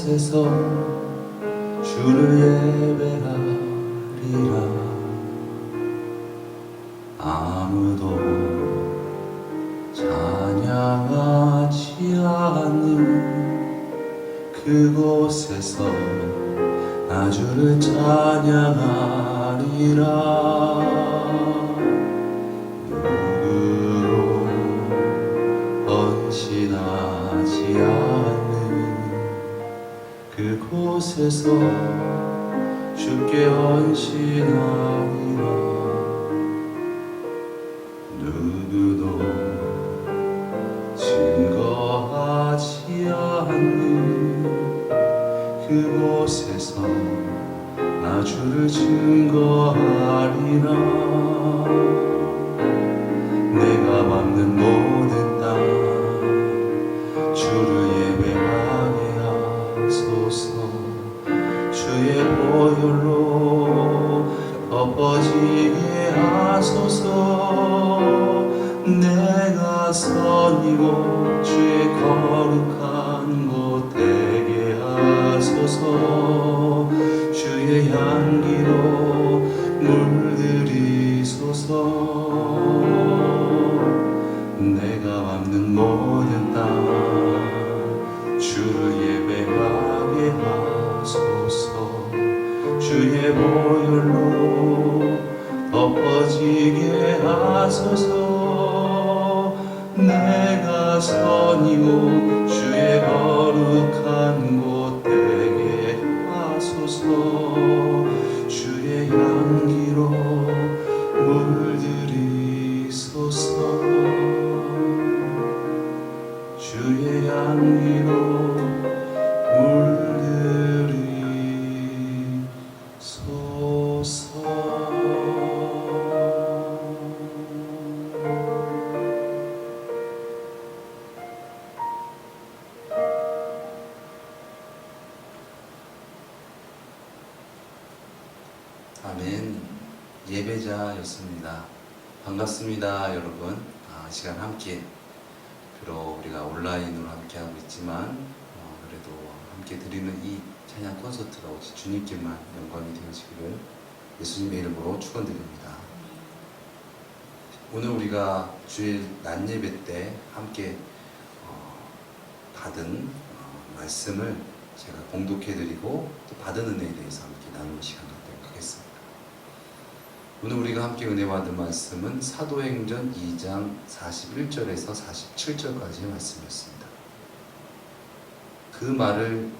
그곳에서 주를 예배하리라. 아무도 찬양하지 않는 그곳에서 나 주를 찬양하리라. 누구도 헌신하지 않는 그곳에서 주께 헌신하리라. 누구도 증거하지 않는 그곳에서 나 주를 증거하리라. 내가 밟는 모든 땅 주를 예배하게 하소서. 주의 보혈로 덮어지게 하소서. 내가 선 이곳 주의 거룩한 곳 되게 하소서. 주의 향기로 물들이소서. 내가 밟는 모든 땅 주를 예배하게 하소서. 주의 보혈로 덮어지게 하소서. 내가 선 이곳 주의 거룩한 곳 되게 하소서. 주의 향기로 물들이소서. 주의 향기로 물들이소서. 아멘. 예배자였습니다. 반갑습니다, 여러분. 시간 함께, 비록 우리가 온라인으로 함께 하고 있지만 그래도 함께 드리는 이 찬양 콘서트가 오직 주님께만 영광이 되어지기를 예수님의 이름으로 축원드립니다. 오늘 우리가 주일 낮 예배 때 함께 받은 말씀을 제가 봉독해드리고 또 받은 은혜에 대해서 함께 나누는 시간 갖도록 하겠습니다. 오늘 우리가 함께 은혜 받은 말씀은 사도행전 2장 41절에서 47절까지의 말씀이었습니다. 그 말을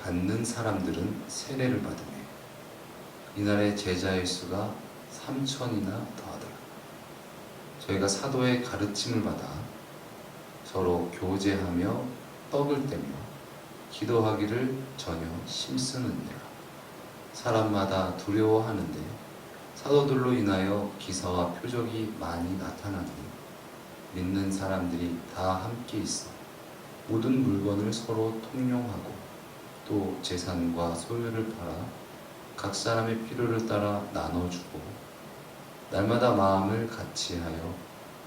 받는 사람들은 세례를 받으며 이날의 제자의 수가 3,000이나 더하더라. 저희가 사도의 가르침을 받아 서로 교제하며 떡을 떼며 기도하기를 전혀 힘쓰느니라. 사람마다 두려워하는데 사도들로 인하여 기사와 표적이 많이 나타나니 믿는 사람들이 다 함께 있어 모든 물건을 서로 통용하고 또 재산과 소유를 팔아 각 사람의 필요를 따라 나눠주고 날마다 마음을 같이하여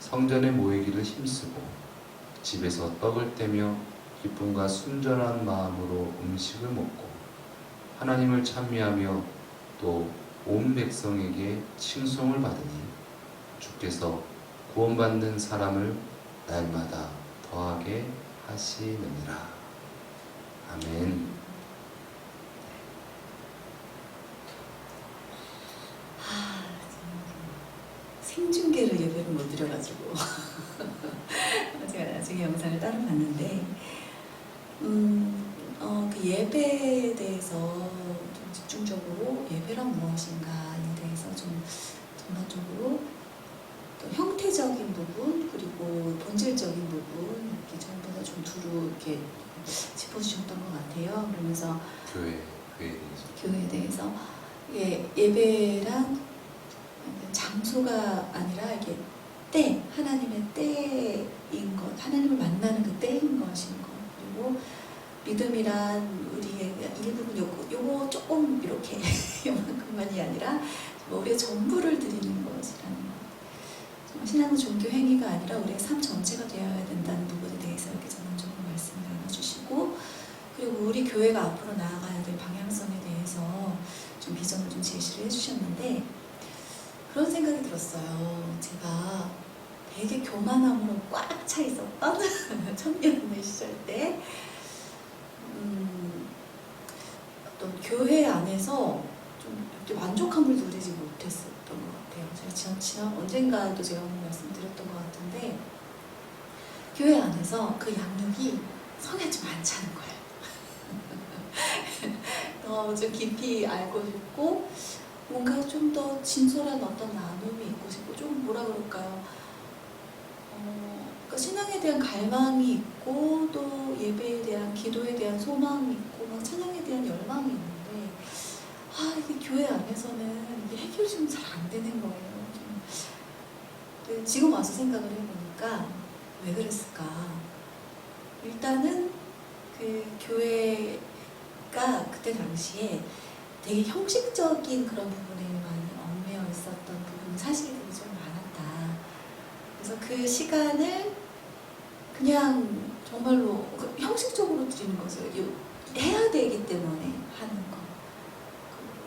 성전에 모이기를 힘쓰고 집에서 떡을 떼며 기쁨과 순전한 마음으로 음식을 먹고 하나님을 찬미하며 또 온 백성에게 칭송을 받으니 주께서 구원받는 사람을 날마다 더하게 하시느니라. 아멘. 생중계를 예배를 못 드려가지고 제가 나중에 영상을 따로 봤는데 그 예배에 대해서 좀 집중적으로 예배란 무엇인가에 대해서 좀 전반적으로 또 형태적인 부분 그리고 본질적인 부분 이렇게 전부 다 좀 두루 이렇게 짚어주셨던 것 같아요. 그러면서 교회에 대해서 예배란 장소가 아니라 이게 때, 하나님의 때인 것, 하나님을 만나는 그 때인 것인 것, 그리고 믿음이란 우리의 일부분 요거 조금 이렇게 요만큼만이 아니라 우리의 전부를 드리는 것이라는 것. 신앙은 종교 행위가 아니라 우리의 삶 전체가 되어야 된다는 부분에 대해서 이렇게 전반적으로 말씀을 나눠주시고, 그리고 우리 교회가 앞으로 나아가야 될 방향성에 대해서 좀 비전을 좀 제시를 해주셨는데 그런 생각이 들었어요. 제가 되게 교만함으로 꽉 차 있었던 청년의 시절 때 어떤 교회 안에서 좀 이렇게 만족함을 누리지 못했었던 것 같아요. 제가 지난 언젠가도 제가 한번 말씀드렸던 것 같은데 교회 안에서 그 양육이 성에 좀 많지 않은 거예요. 더 좀 깊이 알고 싶고 뭔가 좀 더 진솔한 어떤 나눔이 있고 싶고 좀 뭐라 그럴까요? 그러니까 신앙에 대한 갈망이 있고 또 예배에 대한 기도에 대한 소망이 있고 막 찬양에 대한 열망이 있는데 이게 교회 안에서는 이게 해결이 좀 잘 안 되는 거예요. 좀. 지금 와서 생각을 해보니까 왜 그랬을까? 일단은 그 교회가 그때 당시에 되게 형식적인 그런 부분에 많이 얽매여 있었던 부분 사실들이 좀 많았다. 그래서 그 시간을 그냥 정말로 형식적으로 드리는 거죠. 해야 되기 때문에 하는 거.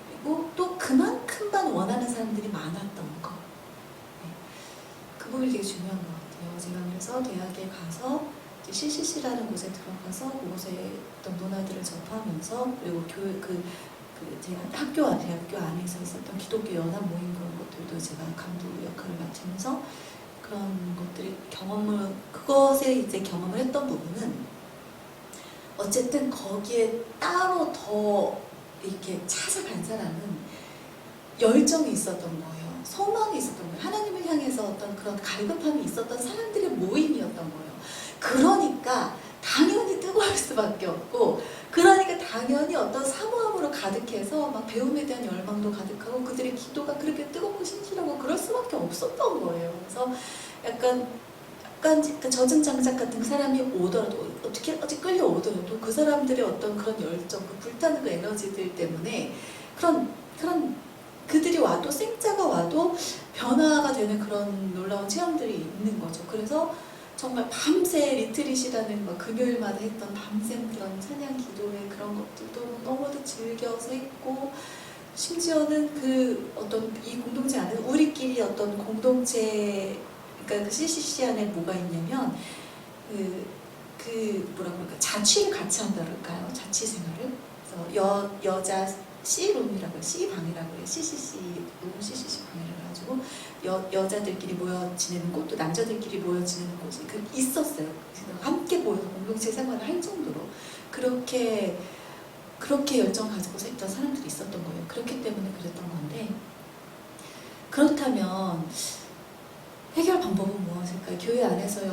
그리고 또 그만큼만 원하는 사람들이 많았던 거. 네. 그 부분이 되게 중요한 것 같아요. 제가 그래서 대학에 가서 CCC라는 곳에 들어가서 그곳의 어떤 문화들을 접하면서 그리고 제가 대학교 안에서 있었던 기독교 연합 모임 그런 것들도 제가 감독 역할을 맡으면서 그런 것들이 그것에 이제 경험을 했던 부분은 어쨌든 거기에 따로 더 이렇게 찾아간 사람은 열정이 있었던 거예요. 소망이 있었던 거예요. 하나님을 향해서 어떤 그런 갈급함이 있었던 사람들의 모임이었던 거예요. 그러니까 당연히 뜨거울 수밖에 없고 그러니까 당연히 어떤 사모함으로 가득해서 막 배움에 대한 열망도 가득하고 그들의 기도가 그렇게 뜨겁고 신실하고 그럴 수밖에 없었던 거예요. 그래서 약간 젖은 장작 같은 사람이 오더라도 어떻게 끌려오더라도 그 사람들의 어떤 그런 열정, 그 불타는 그 에너지들 때문에 그런 그들이 와도 생자가 와도 변화가 되는 그런 놀라운 체험들이 있는 거죠. 그래서 정말 밤새 리트릿이라는 막 금요일마다 했던 밤샘 그런 찬양 기도회 그런 것들도 너무도 즐겨서 했고 심지어는 그 어떤 이 공동체 안에 우리끼리 어떤 공동체 그러니까 그 CCC 안에 뭐가 있냐면 뭐라 그럴까 자취를 같이 한다 그럴까요? 자취 생활을 그래서 여자 C룸이라고 해요. C방이라고 해요. CCC 방이라고 해가지고 여자들끼리 모여 지내는 곳 또 남자들끼리 모여 지내는 곳이 있었어요. 함께 모여서 공동체 생활을 할 정도로 그렇게 열정 가지고 있던 사람들이 있었던 거예요. 그렇기 때문에 그랬던 건데 그렇다면 해결 방법은 무엇일까요? 교회 안에서의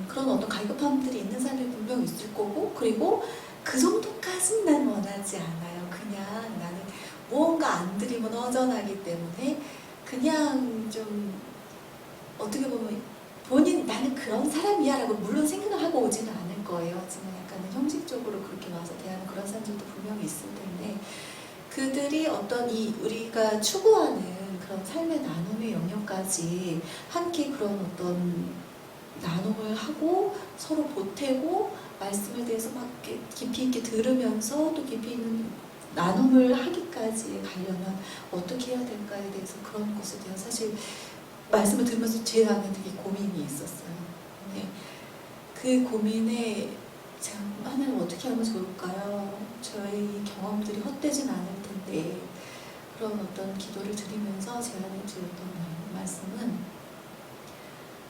그런 어떤 갈급함들이 있는 사람들이 분명 있을 거고 그리고 그 정도까지는 난 원하지 않아요. 그냥 나는 무언가 안 드리면 허전하기 때문에 그냥 좀 어떻게 보면 나는 그런 사람이야 라고 물론 생각을 하고 오지는 않을 거예요. 하지만 약간은 형식적으로 그렇게 와서 대하는 그런 사람들도 분명히 있을 텐데 그들이 어떤 우리가 추구하는 그런 삶의 나눔의 영역까지 함께 그런 어떤 나눔을 하고 서로 보태고 말씀에 대해서 막 깊이 있게 들으면서 또 깊이 있는 나눔을 하기까지 가려면 어떻게 해야 될까에 대해서 그런 것에 대한 사실 말씀을 들으면서 제 안에 되게 고민이 있었어요. 네. 그 고민에 제가 하나님 어떻게 하면 좋을까요? 저희 경험들이 헛되진 않을 텐데 그런 어떤 기도를 드리면서 제 안에 드렸던 말씀은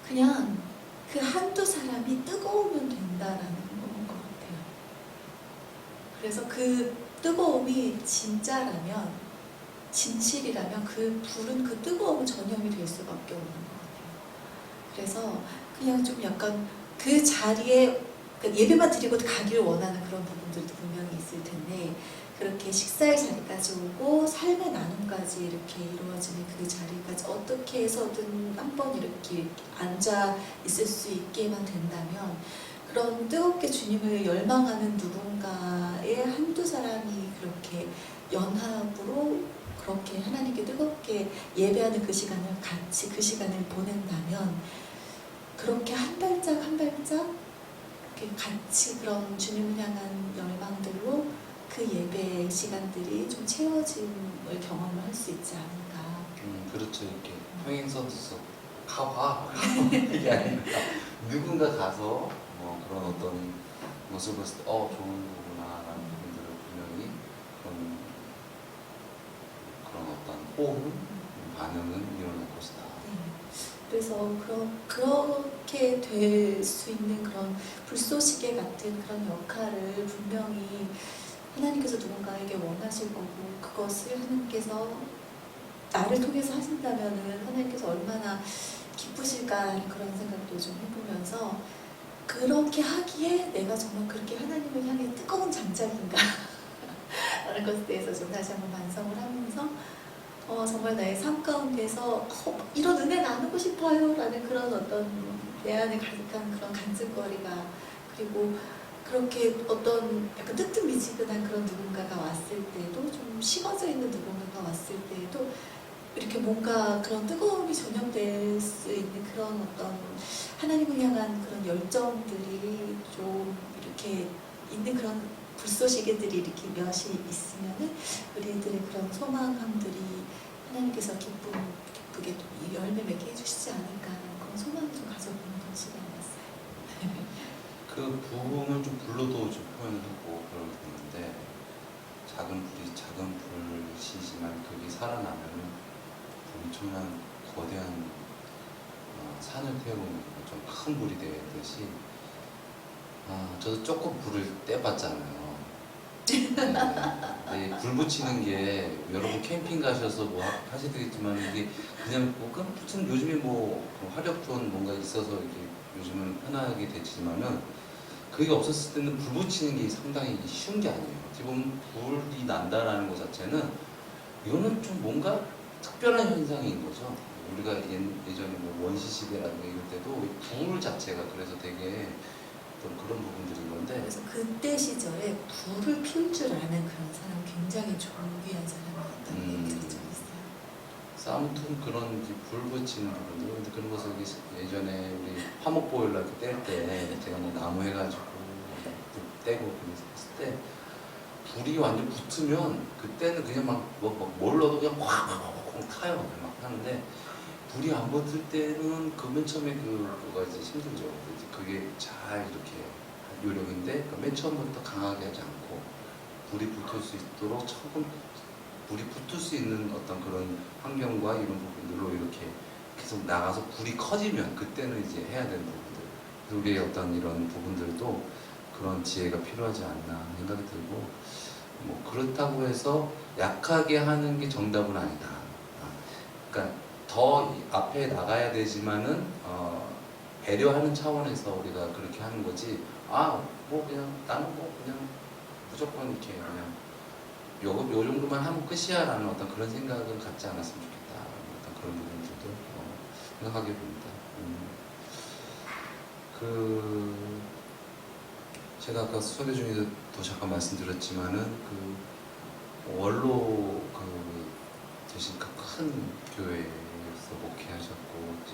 그냥 그 한두 사람이 뜨거우면 된다라는 것 같아요. 그래서 그 뜨거움이 진짜라면 진실이라면 그 불은 그 뜨거움은 전염이 될 수밖에 없는 것 같아요. 그래서 그냥 좀 약간 그 자리에 예배만 드리고 가기를 원하는 그런 부분들도 분명히 있을 텐데 그렇게 식사의 자리까지 오고 삶의 나눔까지 이렇게 이루어지는 그 자리까지 어떻게 해서든 한번 이렇게 앉아 있을 수 있게만 된다면 그런 뜨겁게 주님을 열망하는 누군가의 한두 사람이 그렇게 연합으로 그렇게 하나님께 뜨겁게 예배하는 그 시간을 같이 그 시간을 보낸다면 그렇게 한 발짝 한 발짝 이렇게 같이 그런 주님을 향한 열망들로 그 예배 시간들이 좀 채워짐을 경험을 할 수 있지 않을까. 그렇죠. 이렇게 평행선에서 가봐 이게 아니라 누군가 가서 뭐 그런 어떤 모습을 봤을 때 좋은 거구나라는 부분들을 분명히 그런 어떤 호응, 반응은 일어날 것이다. 그래서 그렇게 될 수 있는 그런 불쏘시개 같은 그런 역할을 분명히 하나님께서 누군가에게 원하실 거고, 그것을 하나님께서 나를 통해서 하신다면은 하나님께서 얼마나 기쁘실까 하는 그런 생각도 좀 해보면서, 그렇게 하기에 내가 정말 그렇게 하나님을 향해 뜨거운 장작인가 라는 것에 대해서 좀 다시 한번 반성을 하면서 정말 나의 삶 가운데서 이런 은혜 나누고 싶어요 라는 그런 어떤 내 안에 가득한 그런 간증거리가, 그리고 그렇게 어떤 약간 뜨뜻미지근한 그런 누군가가 왔을 때도, 좀 식어져 있는 누군가가 왔을 때에도 이렇게 뭔가 그런 뜨거움이 전염될 수 있는 그런 어떤 하나님을 향한 그런 열정들이 좀 이렇게 있는 그런 불쏘시개들이 이렇게 몇이 있으면은 우리들의 그런 소망함들이 하나님께서 기쁘게 좀 열매 맺게 해주시지 않을까 하는 그런 소망을 좀 가져보는 그런 시간이었어요. 그 부흥을 좀 불로도 좀 표현을 하고 그런 부분인데, 작은 불씨지만 그게 살아나면은 엄청난 거대한 산을 태우는 좀 큰 불이 되듯이, 저도 조금 불을 떼봤잖아요. 네, 불 붙이는 게 여러분 캠핑 가셔서 뭐 하시겠지만 이게 그냥 뭐 무슨 요즘에 뭐 화력돈 뭔가 있어서 이렇게 요즘은 편하게 되지만은, 그게 없었을 때는 불 붙이는 게 상당히 쉬운 게 아니에요. 지금 불이 난다라는 것 자체는 이거는 좀 뭔가 특별한 현상인 거죠. 우리가 예전에 뭐 원시시대라든가 이럴 때도 불 자체가 그래서 되게 어떤 그런 부분들인 건데, 그래서 그때 시절에 불을 피울 줄 아는 그런 사람, 굉장히 존귀한 사람이었다는 얘기들이 좀 있어요. 아무튼 그런 이제 불 붙이는 부분들, 근데 그런 것을 예전에 우리 화목 보일러 뗄 때 제가 뭐 나무 해가지고 불 떼고 그랬을 때 불이 완전 붙으면 그때는 그냥 뭘 넣어도 그냥 확 타요. 막 하는데, 불이 안 붙을 때는 그 맨 처음에 그거가 이제 힘들죠. 이제 그게 잘 이렇게 요령인데, 그러니까 맨 처음부터 강하게 하지 않고 불이 붙을 수 있도록 불이 붙을 수 있는 어떤 그런 환경과 이런 부분들로 이렇게 계속 나가서 불이 커지면 그때는 이제 해야 되는 부분들, 그래서 우리의 어떤 이런 부분들도 그런 지혜가 필요하지 않나 생각이 들고, 뭐 그렇다고 해서 약하게 하는 게 정답은 아니다. 그러니까 더 앞에 나가야 되지만은 배려하는 차원에서 우리가 그렇게 하는 거지. 뭐 그냥 나는 뭐 그냥 무조건 이렇게 그냥 요 정도만 하면 끝이야라는 어떤 그런 생각은 갖지 않았으면 좋겠다. 어떤 그런 부분들도 생각하게 봅니다. 제가 아까 소개 중에도 잠깐 말씀드렸지만은 원로 되신 그 큰 교회에서 목회하셨고, 이제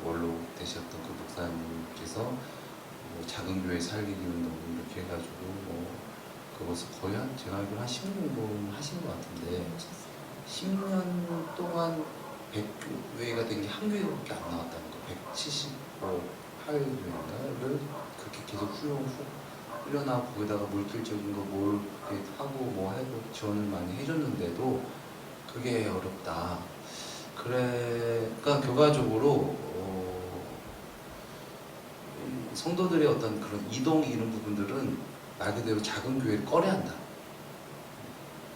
원로 되셨던 그 목사님께서 뭐 작은 교회 살리기 운동 이렇게 해가지고 그것을 거의 제가 알기로 한 10년 정도 하신 것 같은데, 10년 동안 100교회가 된 게 한 교회밖에 안 나왔다는 거. 178교회인가를 그렇게 계속 훈련하고 거기다가 물질적인 거 뭘 그렇게 하고 뭐 해도 지원을 많이 해줬는데도 그게 어렵다. 그러니까 결과적으로 성도들의 어떤 그런 이동 이런 부분들은 말 그대로 작은 교회를 꺼려야 한다.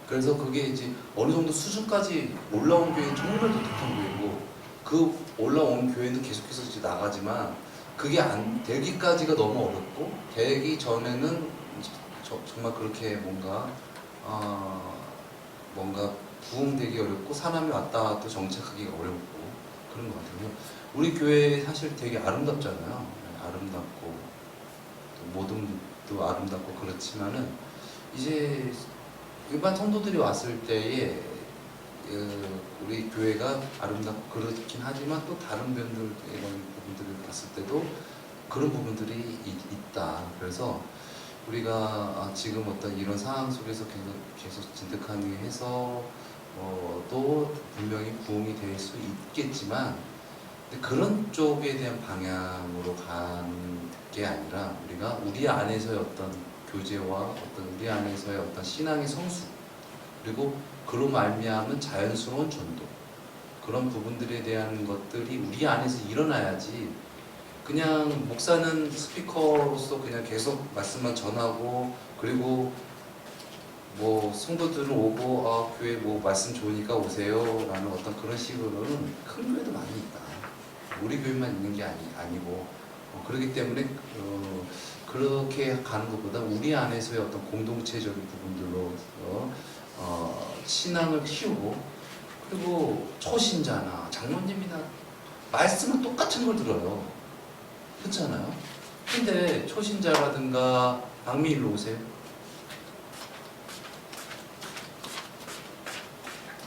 그래서 그게 이제 어느 정도 수준까지 올라온 교회는 정말 독특한 교회고, 그 올라온 교회는 계속해서 이제 나가지만 그게 안 되기까지가 너무 어렵고, 되기 전에는 정말 그렇게 뭔가 부흥되기 어렵고, 사람이 왔다 또 정착하기가 어렵고 그런 것 같아요. 우리 교회 사실 되게 아름답잖아요. 아름답고 또 모든 것도 아름답고 그렇지만은 이제 일반 성도들이 왔을 때에 우리 교회가 아름답고 그렇긴 하지만 또 다른 분들 이런 부분들을 봤을 때도 그런 부분들이 있다. 그래서 우리가 지금 어떤 이런 상황 속에서 계속 진득하게 해서 또 분명히 부흥이 될 수 있겠지만, 근데 그런 쪽에 대한 방향으로 가는 게 아니라 우리가 우리 안에서의 어떤 교제와 어떤 우리 안에서의 어떤 신앙의 성숙, 그리고 그로 말미암은 자연스러운 전도, 그런 부분들에 대한 것들이 우리 안에서 일어나야지, 그냥 목사는 스피커로서 그냥 계속 말씀만 전하고, 그리고 뭐 성도들은 오고 교회 뭐 말씀 좋으니까 오세요 라는 어떤 그런 식으로는 큰 교회도 많이 있다. 우리 교회만 있는 게 아니고, 그렇기 때문에 그렇게 가는 것보다 우리 안에서의 어떤 공동체적인 부분들로 신앙을 키우고, 그리고 초신자나 장로님이나 말씀은 똑같은 걸 들어요. 그렇잖아요. 근데 초신자라든가 박미 일로 오세요.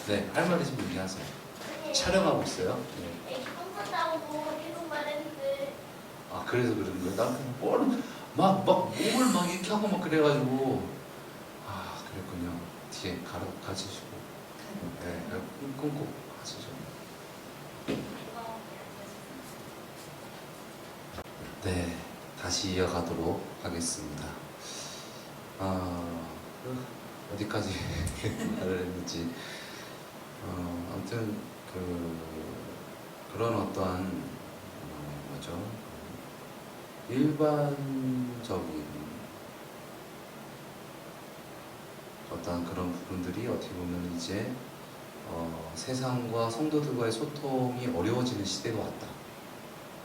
네, 할 말 있으면 얘기하세요. 촬영하고 있어요. 네. 애기 똥 싼다고 계속 말했는데. 그래서 그런 거예요. 난 그냥 막 몸을 막 이렇게 하고 막 그래가지고 그랬군요. 뒤에 가르치시고 네, 끊고 하시죠. 네, 다시 이어가도록 하겠습니다. 어디까지 말을 했는지, 아무튼 그런 어떠한 뭐죠? 일반적인 어떤 그런 부분들이 어떻게 보면 이제 세상과 성도들과의 소통이 어려워지는 시대가 왔다.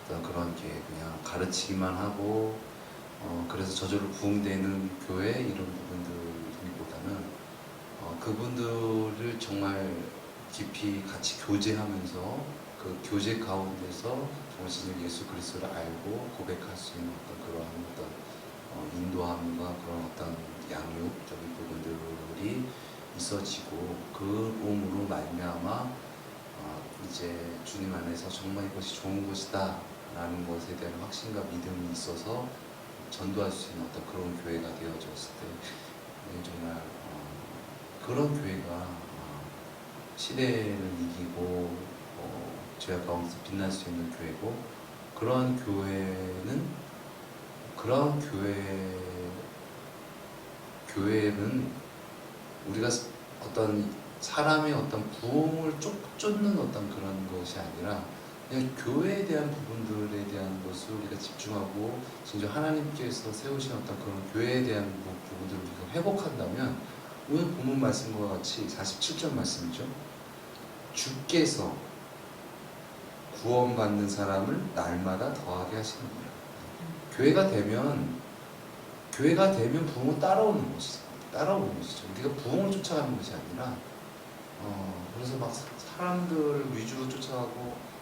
어떤 그런 게 그냥 가르치기만 하고 그래서 저절로 부흥되는 교회 이런 부분들보다는 그분들을 정말 깊이 같이 교제하면서 그 교제 가운데서 정말 진정 예수 그리스도를 알고 고백할 수 있는 어떤 그러한 어떤 인도함과 그런 어떤 양육적인 부분들이 있어지고, 그 몸으로 말미암아 이제 주님 안에서 정말 이것이 좋은 것이다 라는 것에 대한 확신과 믿음이 있어서 전도할 수 있는 어떤 그런 교회가 되어졌을 때 정말 그런 교회가 시대를 이기고 죄악 가운데서 빛날 수 있는 교회고, 그런 교회는 우리가 어떤 사람의 어떤 부흥을 쫓는 어떤 그런 것이 아니라 그냥 교회에 대한 부분들에 대한 것을 우리가 집중하고, 진짜 하나님께서 세우신 어떤 그런 교회에 대한 부분들을 우리가 회복한다면, 오늘 본문 말씀과 같이 47절 말씀이죠. 주께서 구원받는 사람을 날마다 더하게 하시는 거예요. 교회가 되면 부흥은 따라오는 것이죠. 우리가 부흥을 쫓아가는 것이 아니라 그래서 막 사람들 위주로 쫓아가고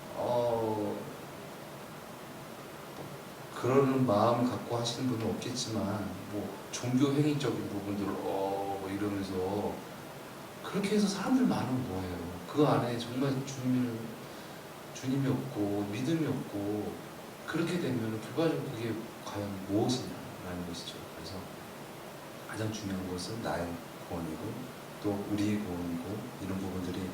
그러는 마음을 갖고 하시는 분은 없겠지만, 뭐 종교 행위적인 부분들을 뭐 이러면서 그렇게 해서 사람들 많으면 뭐예요? 그 안에 정말 주님이 없고 믿음이 없고, 그렇게 되면 결과적으로 그게 과연 무엇이냐라는 것이죠. 그래서 가장 중요한 것은 나의 구원이고 또 우리의 구원이고, 이런 부분들이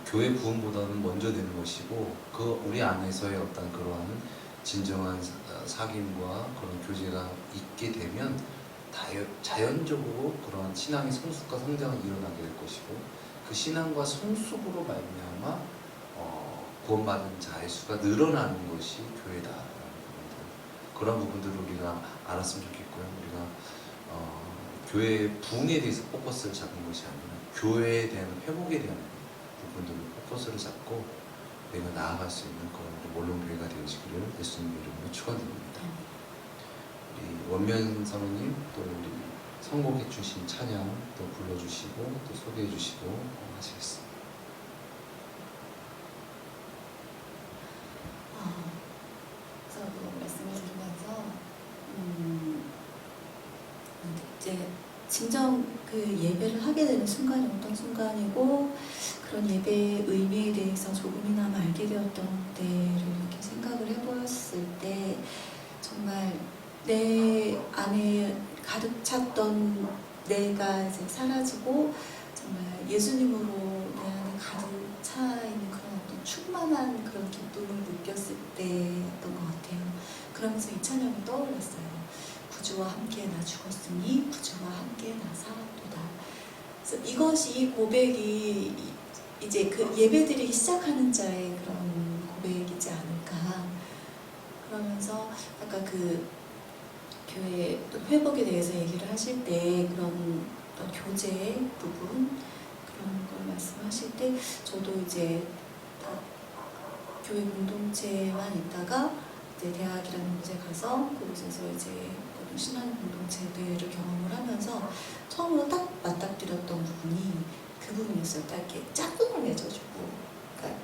교회 구원보다는 먼저 되는 것이고, 그 우리 안에서의 어떤 그러한 진정한 사귐과 그런 교제가 있게 되면 자연적으로 그런 신앙의 성숙과 성장이 일어나게 될 것이고, 그 신앙과 성숙으로 말미암아 구원받은 자의 수가 늘어나는 것이 교회다라는 부분들, 그런 부분들을 우리가 알았으면 좋겠고요. 우리가 교회의 부흥에 대해서 포커스를 잡는 것이 아니라 교회에 대한 회복에 대한 부분들을 포커스를 잡고 내가 나아갈 수 있는 그런 원룸교회가 되어지기를 예수님 이름으로 축원드립니다. 우리 원면 사모님, 또 우리 선곡해 주신 찬양 또 불러주시고 또 소개해 주시고 하시겠습니다. 그래서 말씀을 드리면서 이제 진정 그 예배를 하게 되는 순간이 어떤 순간이고, 그런 예배의 의미에 대해서 조금이나마 알게 되었던 때를 이렇게 생각을 해보았을 때, 정말 내 안에 가득 찼던 내가 이제 사라지고 정말 예수님으로 내 안에 가득 차 있는 그런 어떤 충만한 그런 기쁨을 느꼈을 때였던 것 같아요. 그러면서 이 찬양이 떠올랐어요. 구주와 함께 나 죽었으니 구주와 함께 나 살았도다. 그래서 이것이 이 고백이 이제 그 예배드리기 시작하는 자의 그런 고백이지 않을까. 그러면서 아까 그 교회 회복에 대해서 얘기를 하실 때 그런 어떤 교제 부분 그런 걸 말씀하실 때 저도 이제 교회 공동체만 있다가 이제 대학이라는 곳에 가서 그곳에서 이제 어떤 신앙 공동체들을 경험을 하면서 처음으로 딱 맞닥뜨렸던 부분이 그 부분이었어요. 딱 이렇게 짝꿍을 맺어주고, 그러니까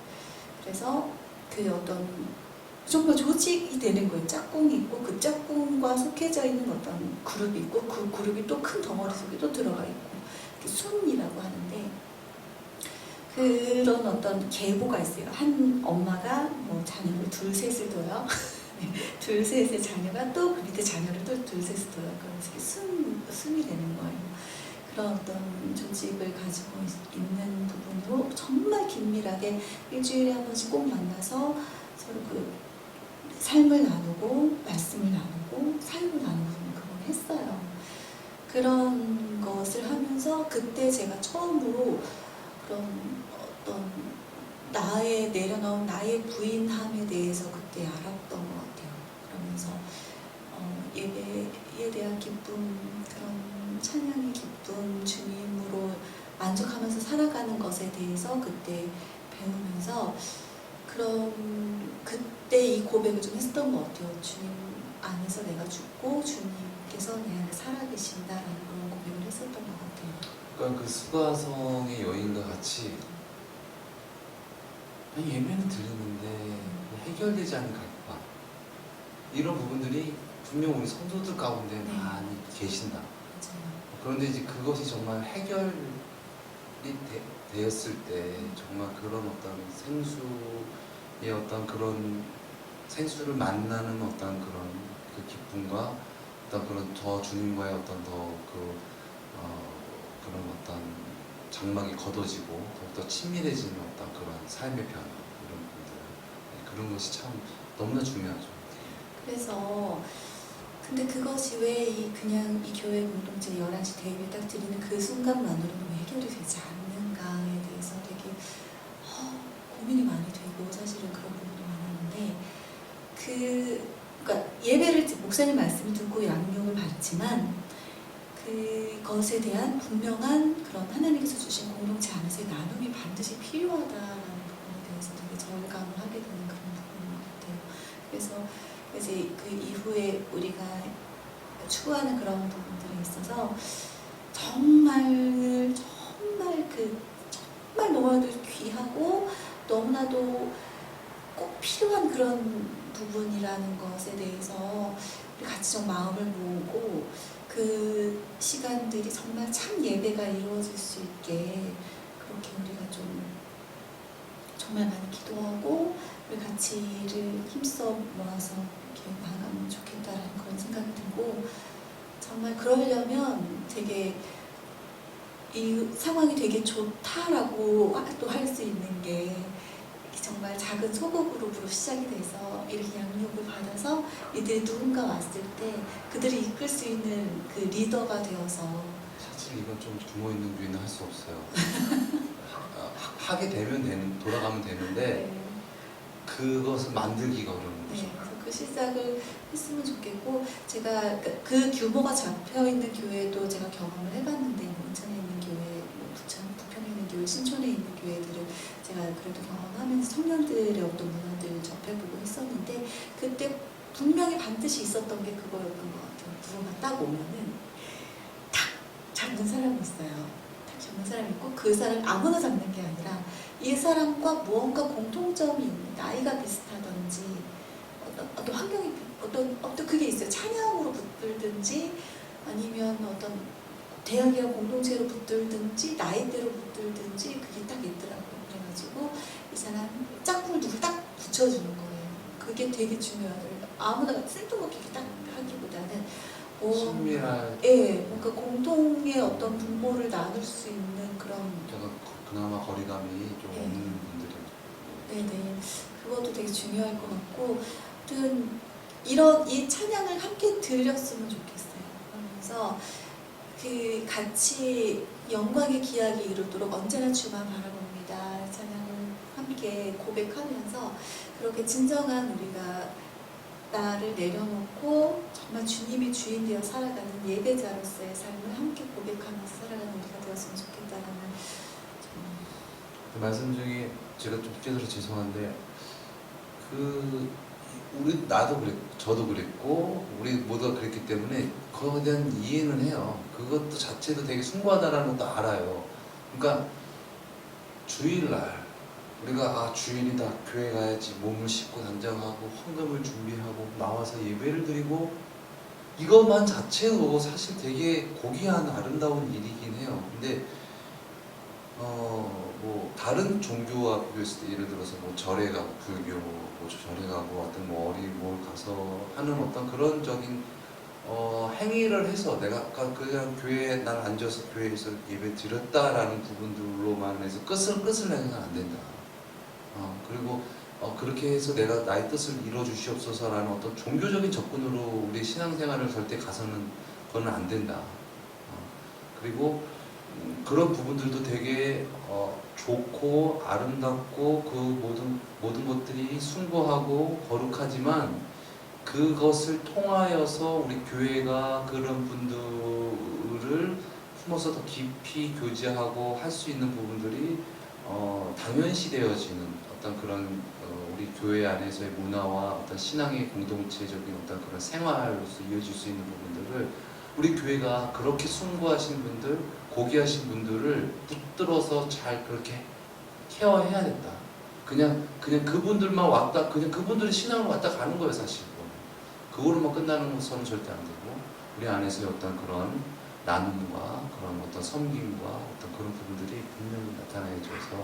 그래서 그 어떤 정말 조직이 되는 거예요. 짝꿍이 있고 그 짝꿍과 속해져 있는 어떤 그룹이 있고 그 그룹이 또 큰 덩어리 속에 또 들어가 있고 순이라고 하는데 그런 어떤 계보가 있어요. 한 엄마가 뭐 자녀를 둘 셋을 둬요. 둘 셋의 자녀가 또 그 밑에 자녀를 또 둘 셋을 둬요. 그래서 순이 되는 거예요. 그런 어떤 조직을 가지고 있는 부분으로 정말 긴밀하게 일주일에 한 번씩 꼭 만나서 서로 그 삶을 나누고 말씀을 나누고 삶을 나누는 그걸 했어요. 그런 것을 하면서 그때 제가 처음으로 그런 어떤 나의 내려놓은 나의 부인함에 대해서 그때 알았던 것 같아요. 그러면서 예배에 대한 기쁨, 그런 찬양의 기쁨, 주님으로 만족하면서 살아가는 것에 대해서 그때 배우면서 그런 그때 이 고백을 좀 했던 것 같아요. 주님 안에서 내가 죽고 주님께서 내 안에 살아계신다라는 그런 고백을 했었던 것 같아요. 그러니까 그 수가성의 여인과 같이 아니, 예배는 들리는데 해결되지 않는 갈등 이런 부분들이 분명 우리 성도들 가운데 네. 많이 계신다. 맞아요. 그런데 이제 그것이 정말 해결이 되었을 때 정말 그런 어떤 생수의 어떤 그런 생수를 만나는 어떤 그런 그 기쁨과 어떤 그런 더 주님과의 어떤 더 그런 어떤 장막이 걷어지고 더욱더 친밀해지는 어떤 그런 삶의 변화 이런 부분들 그런 것이 참 너무나 중요하죠. 그래서 근데 그것이 왜 그냥 이 교회 공동체 11시 대회를 딱 드리는 그 순간만으로는 왜 해결이 되지 않는가에 대해서 되게 고민이 많이 되고 사실은 그런 부분이 많았는데 그러니까 예배를 목사님 말씀을 듣고 양육을 받지만 그것에 대한 분명한 그런 하나님께서 주신 공동체 안에서의 나눔이 반드시 필요하다라는 부분에 대해서 되게 절감을 하게 되는 그런 부분인 것 같아요. 그래서 이제 그 이후에 우리가 추구하는 그런 부분들에 있어서 정말 너무나도 귀하고 너무나도 꼭 필요한 그런 부분이라는 것에 대해서 우리 같이 좀 마음을 모으고 그 시간들이 정말 참 예배가 이루어질 수 있게 그렇게 우리가 좀 정말 많이 기도하고 우리 같이를 힘써 모아서 이렇게 나아가면 좋겠다라는 그런 생각이 들고 정말 그러려면 되게 이 상황이 되게 좋다라고 또 할 수 있는 게 정말 작은 소그룹으로 시작이 돼서 이렇게 양육을 받아서 이들이 누군가 왔을 때 그들이 이끌 수 있는 그 리더가 되어서 사실 이건 좀 규모 있는 교회는 할 수 없어요. 하게 되면 돌아가면 되는데 네. 그것을 만들기가 어려운 거죠. 네, 그래서 그 시작을 했으면 좋겠고 제가 그 규모가 잡혀 있는 교회도 제가 경험을 해봤는데 인천에 있는 교회, 부평에 있는 교회, 신촌에 있는 교회들을 제가 그래도 경험하면서 청년들의 어떤 문화들을 접해보고 했었는데 그때 분명히 반드시 있었던 게 그거였던 것 같아요. 누군가 딱 오면은 탁 잡는 사람이 있어요. 탁 잡는 사람이 있고 그 사람 아무나 잡는 게 아니라 이 사람과 무언가 공통점이 있는 나이가 비슷하든지 어떤 환경이 어떤 그게 있어요. 찬양으로 붙들든지 아니면 어떤 대학이랑 공동체로 붙들든지 나이대로 붙들든지 그게 딱 있더라고요. 그래가지고 이 사람 짝꿍을 누굴 딱 붙여주는 거예요. 그게 되게 중요하더라고요. 아무나 쓸데없게 딱 하기보다는 친밀한 예, 뭔가 공통의 어떤 분모를 나눌 수 있는 그런 약간 그나마 거리감이 좀 네. 없는 분들이 네네 그것도 되게 중요할 것 같고 아무튼 이 찬양을 함께 들렸으면 좋겠어요. 그러면서 그 같이 영광의 기약이 이루도록 언제나 주만 바라봅니다. 찬양을 함께 고백하면서 그렇게 진정한 우리가 나를 내려놓고 정말 주님이 주인 되어 살아가는 예배자로서의 삶을 함께 고백하면서 살아가는 우리가 되었으면 좋겠다라는 그 말씀 중에 제가 좀 끼어들어 죄송한데 나도 그랬고 저도 그랬고 우리 모두가 그랬기 때문에 그거에 대한 이해는 해요. 그것도 자체도 되게 숭고하다라는 것도 알아요. 그러니까 주일날 우리가 주일이다 교회 가야지 몸을 씻고 단장하고 헌금을 준비하고 나와서 예배를 드리고 이것만 자체도 사실 되게 고귀한 아름다운 일이긴 해요. 근데 뭐 다른 종교와 비교했을 때 예를 들어서 뭐 절에 가고 불교 뭐 절에 가고 어떤 뭐 어디 뭘 가서 하는 어떤 그런적인 행위를 해서 내가 아까 그냥 교회에 난 앉아서 교회에서 예배 드렸다라는 부분들로만 해서 끝을 내서는 안 된다. 그리고 그렇게 해서 내가 나의 뜻을 이루어 주시옵소서라는 어떤 종교적인 접근으로 우리 신앙생활을 할 때 가서는 그거는 안 된다. 그리고 그런 부분들도 되게 좋고 아름답고 그 모든 것들이 숭고하고 거룩하지만 그것을 통하여서 우리 교회가 그런 분들을 품어서 더 깊이 교제하고 할 수 있는 부분들이 당연시 되어지는 어떤 그런 우리 교회 안에서의 문화와 어떤 신앙의 공동체적인 어떤 그런 생활로서 이어질 수 있는 부분들을 우리 교회가 그렇게 숭고하신 분들, 고귀하신 분들을 붙들어서 잘 그렇게 케어해야 된다. 그냥 그분들만 왔다, 그냥 그분들의 신앙으로 왔다 가는 거예요, 사실. 그거로만 끝나는 것은 절대 안 되고, 우리 안에서의 어떤 그런 나눔과 그런 어떤 섬김과 어떤 그런 부분들이 분명히 나타나줘서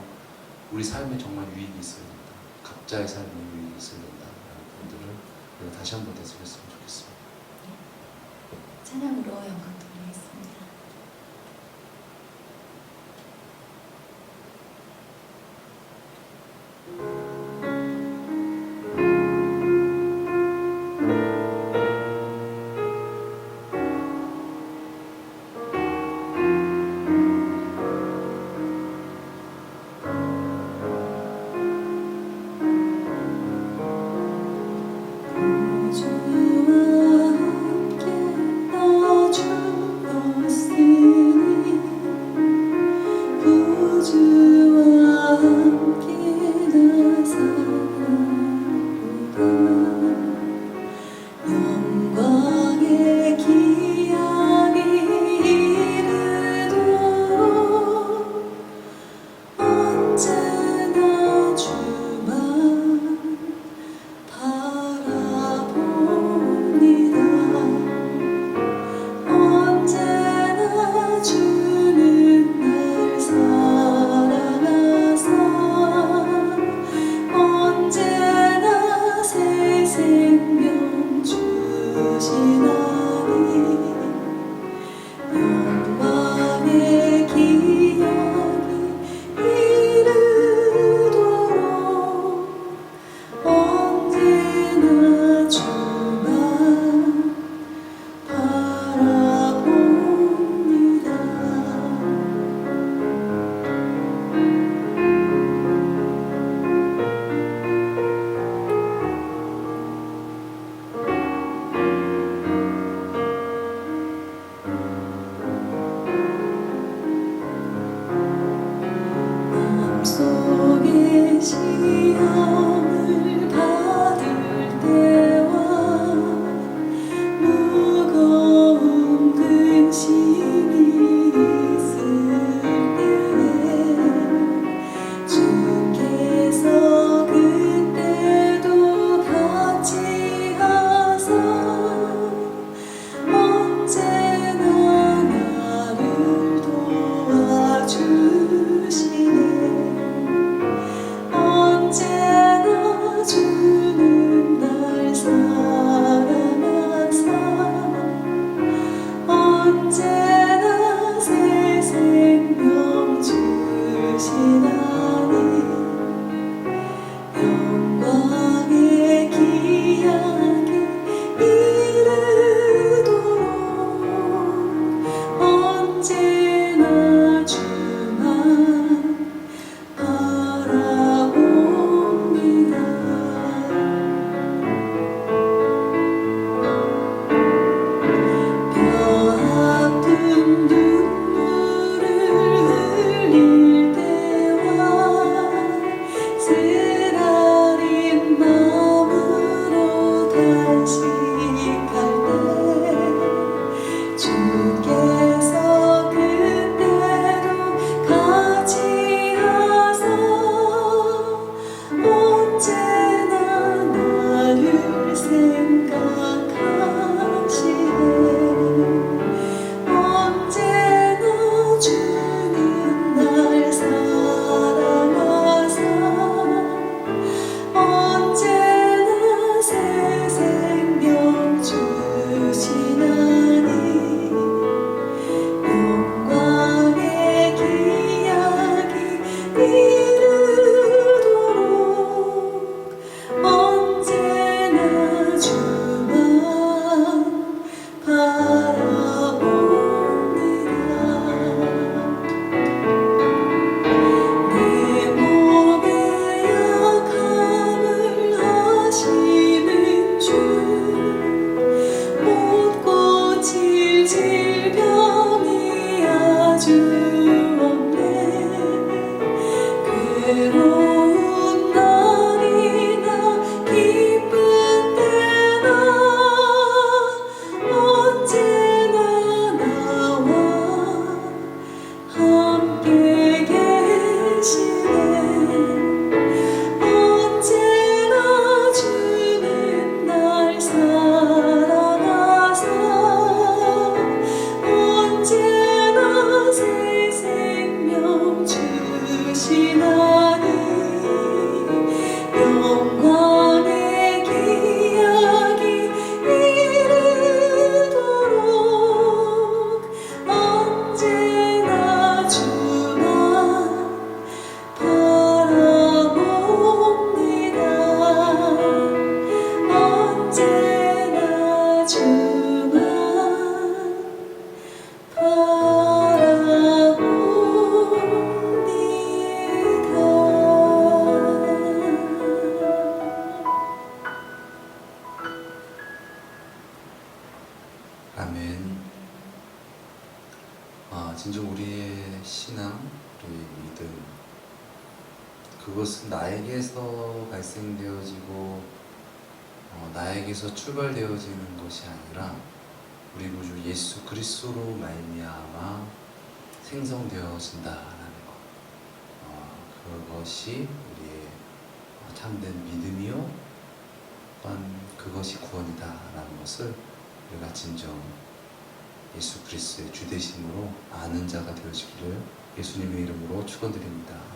우리 삶에 정말 유익이 있어야 된다. 각자의 삶에 유익이 있어야 된다라는 부분들을 우리가 다시 한번 되새겼으면 좋겠습니다. 찬양으로 영광 돌리겠습니다. 언제나 그것은 나에게서 발생되어지고 나에게서 출발되어지는 것이 아니라 우리 구주 예수 그리스도로 말미암아 생성되어진다라는 것. 그것이 우리의 참된 믿음이요, 또한 그것이 구원이다라는 것을 우리가 진정 예수 그리스도의 주되심으로 아는 자가 되어지기를 예수님의 이름으로 축원드립니다.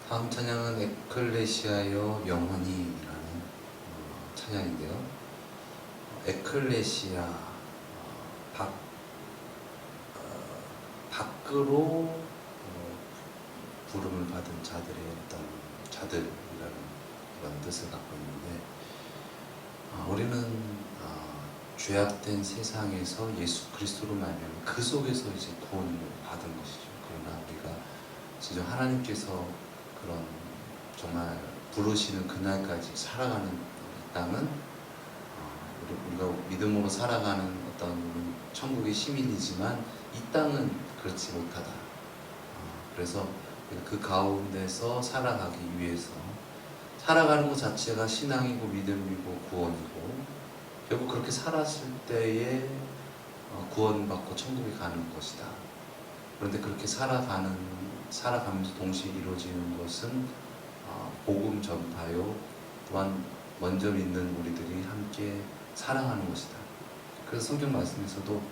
다음 찬양은 에클레시아여 영원히라는 찬양인데요. 에클레시아 밖으로 부름을 받은 자들의 어떤 자들이라는 그런 뜻을 갖고 있는데, 우리는 죄악된 세상에서 예수 그리스도로 말미암아 그 속에서 이제 구원을 받은 것이죠. 그러나 우리가 진짜 하나님께서 그런 정말 부르시는 그날까지 살아가는 이 땅은 우리가 믿음으로 살아가는 어떤 천국의 시민이지만 이 땅은 그렇지 못하다. 그래서 그 가운데서 살아가기 위해서 살아가는 것 자체가 신앙이고 믿음이고 구원이고, 결국 그렇게 살았을 때에 구원받고 천국에 가는 것이다. 그런데 그렇게 살아가면서 동시에 이루어지는 것은 복음 전파요, 또한 먼저 믿는 우리들이 함께 사랑하는 것이다. 그래서 성경 말씀에서도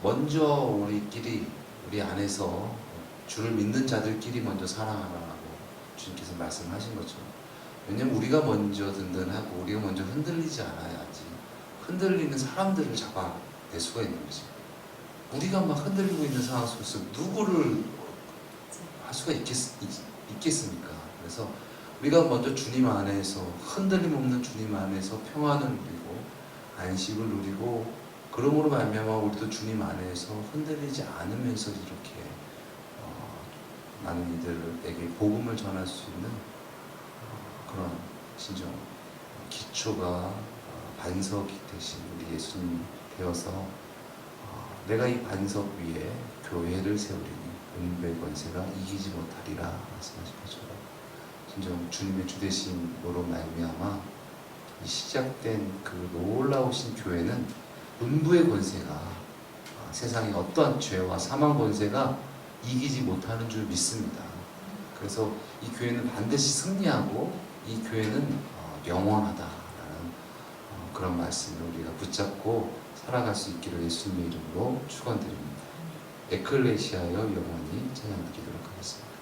먼저 우리 안에서 주를 믿는 자들끼리 먼저 사랑하라고 주님께서 말씀하신 거죠. 왜냐하면 우리가 먼저 든든하고 우리가 먼저 흔들리지 않아야지 흔들리는 사람들을 잡아낼 수가 있는 거지. 우리가 막 흔들리고 있는 상황 속에서 누구를 할 수가 있겠습니까? 그래서 우리가 먼저 주님 안에서 흔들림 없는 주님 안에서 평안을 누리고 안식을 누리고, 그러므로 말미암아 우리도 주님 안에서 흔들리지 않으면서 이렇게 많은 이들에게 복음을 전할 수 있는 그런 진정 기초가 반석이 되신 우리 예수님이 되어서 내가 이 반석 위에 교회를 세우리니 음부의 권세가 이기지 못하리라 말씀하신 것처럼 진정 주님의 주되심으로 말미암아 이 시작된 그 놀라우신 교회는 음부의 권세가 세상의 어떠한 죄와 사망 권세가 이기지 못하는 줄 믿습니다. 그래서 이 교회는 반드시 승리하고 이 교회는 영원하다라는 그런 말씀을 우리가 붙잡고 살아갈 수 있기를 예수님의 이름으로 축원드립니다. 에클레시아여 영원히 찬양 드리도록 하겠습니다.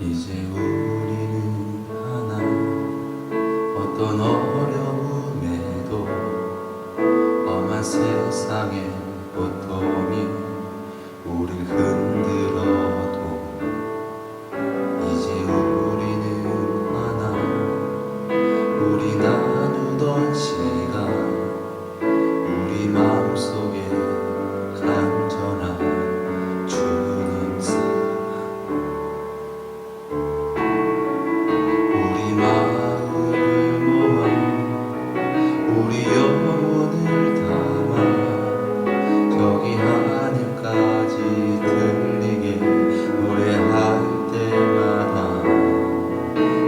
이제 우리는 하나 어떤 어려움에도 험한 세상의 고통이 우릴 흔들어도 이제 우리는 하나 우리 나누던 시간 우리 마음속에 간절한 주님 사랑 우리 마음을 모아 우리 영혼을 담아 저기 하늘까지 들리게 노래할 때마다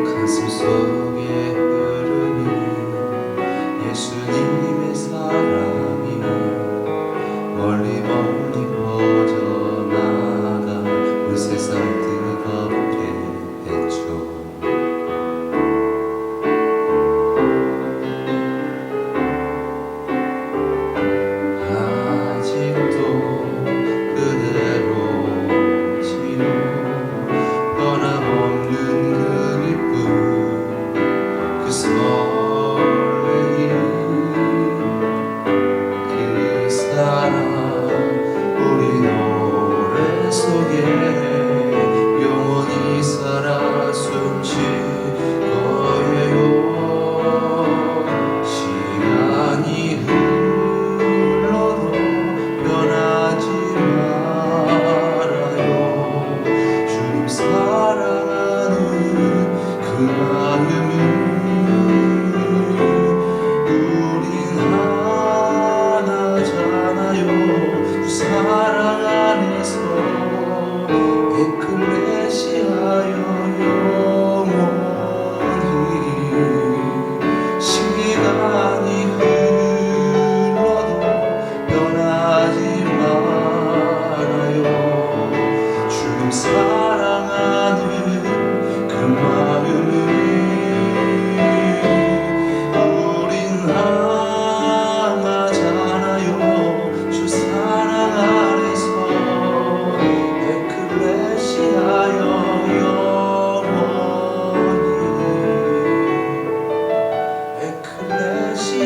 가슴 속에 흐르는 예수님의 사랑이 멀리 멀리 퍼져나가 온 세상 뜨겁게 했죠. 아직도 그대로 치료 변함없는 그 기쁨 그 설레임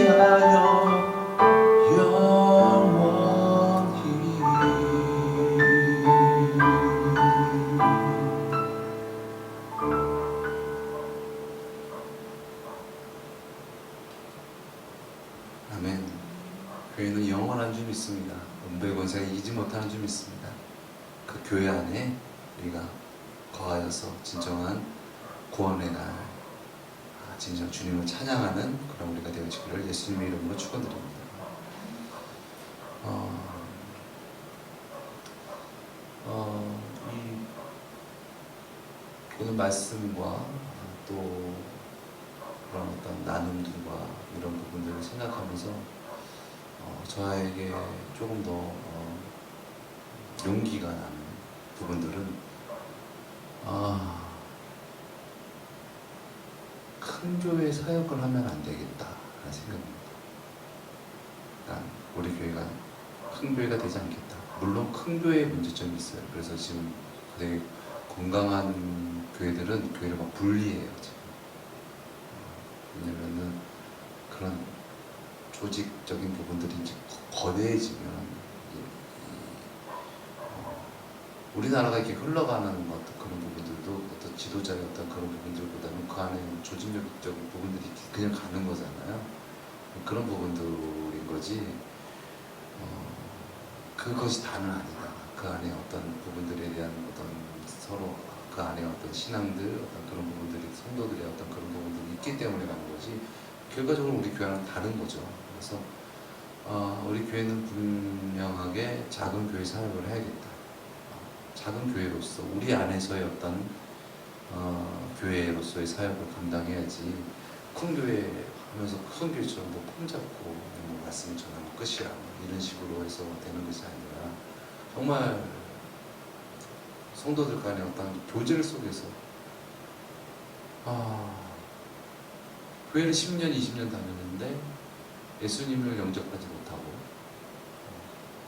위하여 영원히. 아멘. 교회는 영원한 줄 믿습니다. 음부의 권세가 이기지 못하는 줄 믿습니다. 그 교회 안에 우리가 거하여서 진정한 구원의 날, 진정 주님을 찬양하는 그런 우리가 되어지기를 예수님의 이름으로 축원드립니다. 이 오늘 말씀과 또 그런 어떤 나눔들과 이런 부분들을 생각하면서 저에게 조금 더 용기가 나는 부분들은 큰 교회 사역을 하면 안 되겠다라는 생각입니다. 우리 교회가 큰 교회가 되지 않겠다. 물론 큰 교회에 문제점이 있어요. 그래서 지금 되게 건강한 교회들은 교회를 막 분리해요. 지금. 왜냐면은 그런 조직적인 부분들이 이제 거대해지면 우리나라가 이렇게 흘러가는 어떤 그런 부분들도 어떤 지도자의 어떤 그런 부분들보다는 그 안에 조직력적인 부분들이 그냥 가는 거잖아요. 그런 부분들인 거지. 그것이 다는 아니다. 그 안에 어떤 부분들에 대한 어떤 서로 그 안에 어떤 신앙들, 어떤 그런 부분들이 성도들의 어떤 그런 부분들이 있기 때문에 가는 거지. 결과적으로 우리 교회는 다른 거죠. 그래서 우리 교회는 분명하게 작은 교회 사역을 해야겠다. 작은 교회로서 우리 안에서의 어떤 교회로서의 사역을 감당해야지 큰 교회 하면서 큰 교회처럼 뭐 폼잡고 뭐 말씀을 전하면 끝이야 이런 식으로 해서 되는 것이 아니라 정말 성도들 간의 어떤 교제 속에서 교회를 10년, 20년 다녔는데 예수님을 영접하지 못하고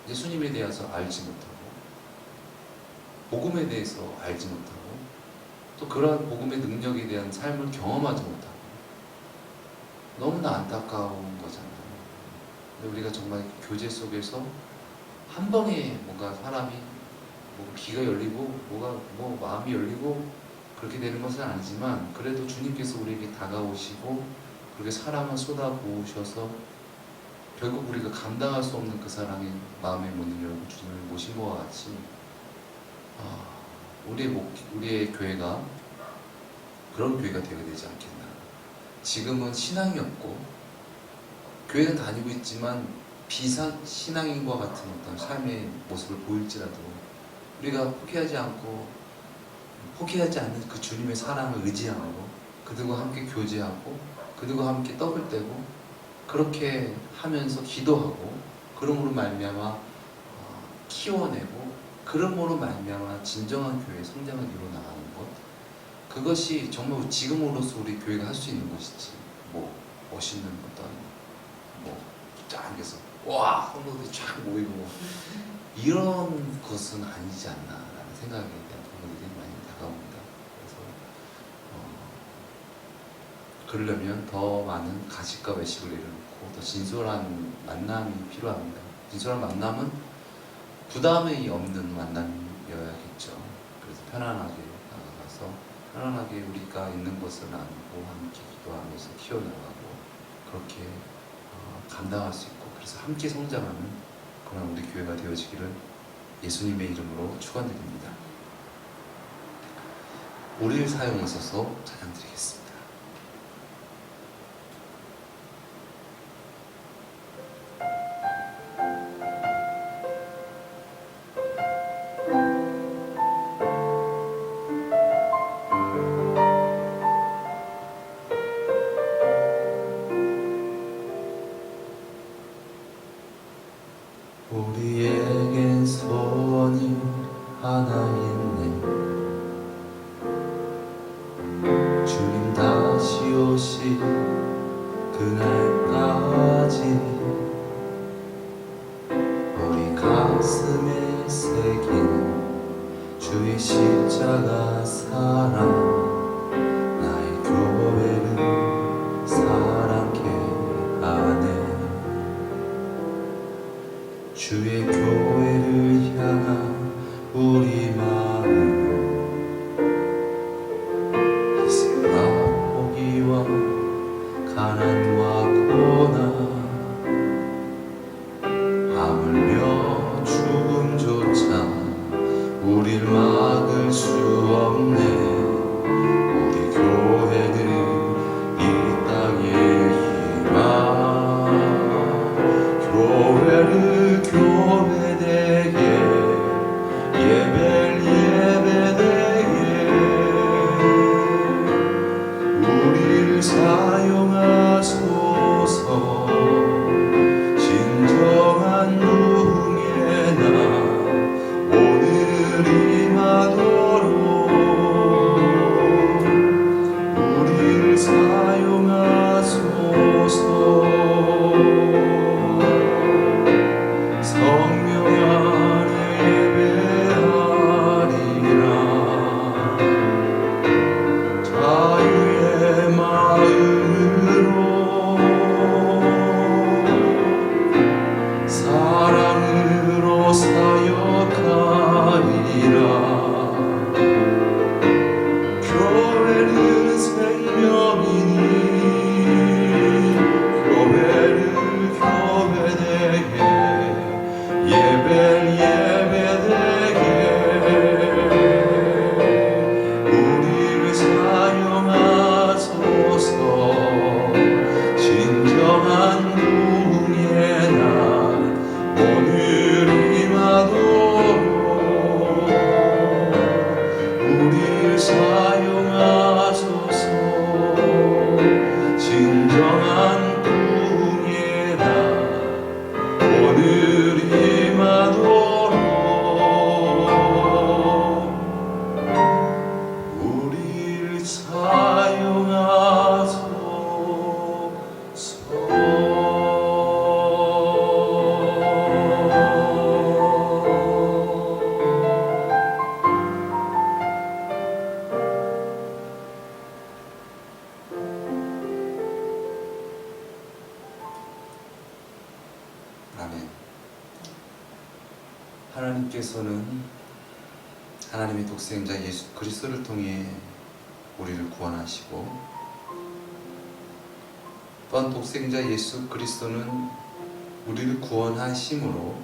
예수님에 대해서 알지 못하고 복음에 대해서 알지 못하고 또 그러한 복음의 능력에 대한 삶을 경험하지 못하고 너무나 안타까운 거잖아요. 근데 우리가 정말 교제 속에서 한 번에 뭔가 사람이 뭐 귀가 열리고 뭐 마음이 열리고 그렇게 되는 것은 아니지만 그래도 주님께서 우리에게 다가오시고 그렇게 사랑을 쏟아부으셔서 결국 우리가 감당할 수 없는 그 사랑의 마음의 문을 열고 주님을 모신 것과 같이 우리의 교회가 그런 교회가 되어야 되지 않겠나. 지금은 신앙이 없고 교회는 다니고 있지만 비신앙인과 같은 어떤 삶의 모습을 보일지라도 우리가 포기하지 않는 그 주님의 사랑을 의지함으로 그들과 함께 교제하고 그들과 함께 떡을 떼고 그렇게 하면서 기도하고 그러므로 말미암아 키워내고 그러므로 말미암아 진정한 교회의 성장을 이루어 나가는 것, 그것이 정말 지금으로서 우리 교회가 할 수 있는 것이지 뭐 멋있는 어떤 쫙 해서 와 성도들이 쫙 모이고 이런 것은 아니지 않나라는 생각에 대한 부분들이 많이 다가옵니다. 그래서 그러려면 더 많은 가식과 외식을 내려놓고 더 진솔한 만남이 필요합니다. 진솔한 만남은 부담이 없는 만남이어야겠죠. 그래서 편안하게 나가서 편안하게 우리가 있는 것을 나누고 함께 기도하면서 키워나가고 그렇게 감당할 수 있고 그래서 함께 성장하는 그런 우리 교회가 되어지기를 예수님의 이름으로 축원드립니다. 우리를 사용하셔서 찬양드리겠습니다. 우리에겐 소원이 하나 있네. 주님 다시 오실 그날까지 우리 가슴에 새긴 주의 십자가 사랑 나의 교회를 사랑케 하네. 주의 교회를 향한 우리 마음 희생과 포기와 가난과 고난 하물며 죽음조차 우릴 막을 수 없네. 우리 교회들 이 땅에 일하 교회를 교회되게 예배를 예배되게 우리를 사용하소서. 진정한 부흥의 날 오늘 임하도록 우리를 사용하소서. 성령 안에 예배하리라. 자유의 마음으로 사랑으로 사역하리라. 교회는 생명이니 교회를 교회되게 예배를 예배되게 우리를 사용하소서. 진정한 부흥의 날 오늘 임하도록 우리를 사용하소서. 진정한 부흥의 날 오늘 임하도록 우리를 사용하소서. 아멘. 하나님께서는 하나님의 독생자 예수 그리스도를 통해 우리를 구원하시고 또한 독생자 예수 그리스도는 우리를 구원하심으로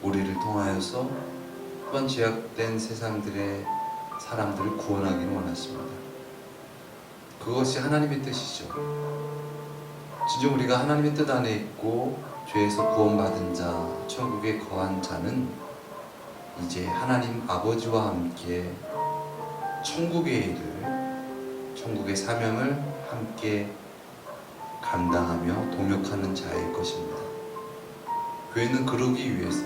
우리를 통하여서 또한 죄악된 세상들의 사람들을 구원하기를 원하십니다. 그것이 하나님의 뜻이죠. 진정 우리가 하나님의 뜻 안에 있고 죄에서 구원받은 자, 천국에 거한 자는 이제 하나님 아버지와 함께 천국의 일을, 천국의 사명을 함께 감당하며 동역하는 자일 것입니다. 교회는 그러기 위해서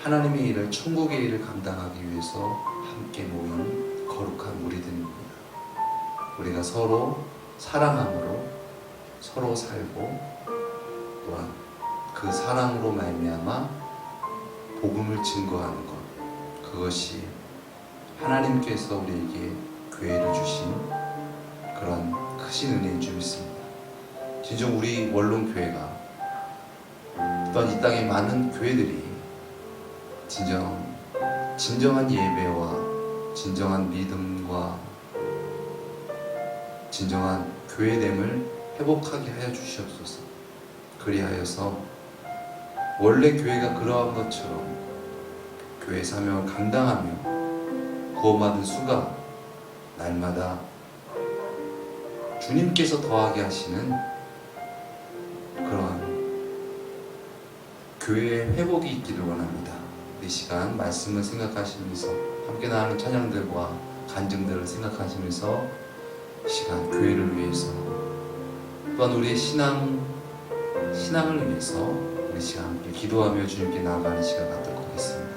하나님의 일을, 천국의 일을 감당하기 위해서 함께 모인 거룩한 무리들입니다. 우리가 서로 사랑함으로 서로 살고 또한 그 사랑으로 말미암아 복음을 증거하는 것, 그것이 하나님께서 우리에게 교회를 주신 그런 크신 은혜인 줄 믿습니다. 진정 우리 원룸교회가 또한 이 땅에 많은 교회들이 진정한 예배와 진정한 믿음과 진정한 교회됨을 회복하게 하여 주시옵소서. 그리하여서 원래 교회가 그러한 것처럼 교회 사명을 감당하며 구원받은 수가 날마다 주님께서 더하게 하시는 그러한 교회의 회복이 있기를 원합니다. 이 시간 말씀을 생각하시면서 함께 나누는 찬양들과 간증들을 생각하시면서 이 시간 교회를 위해서 또한 우리의 신앙을 위해서 우리 시간 함께 기도하며 주님께 나아가는 시간 갖도록 하겠습니다.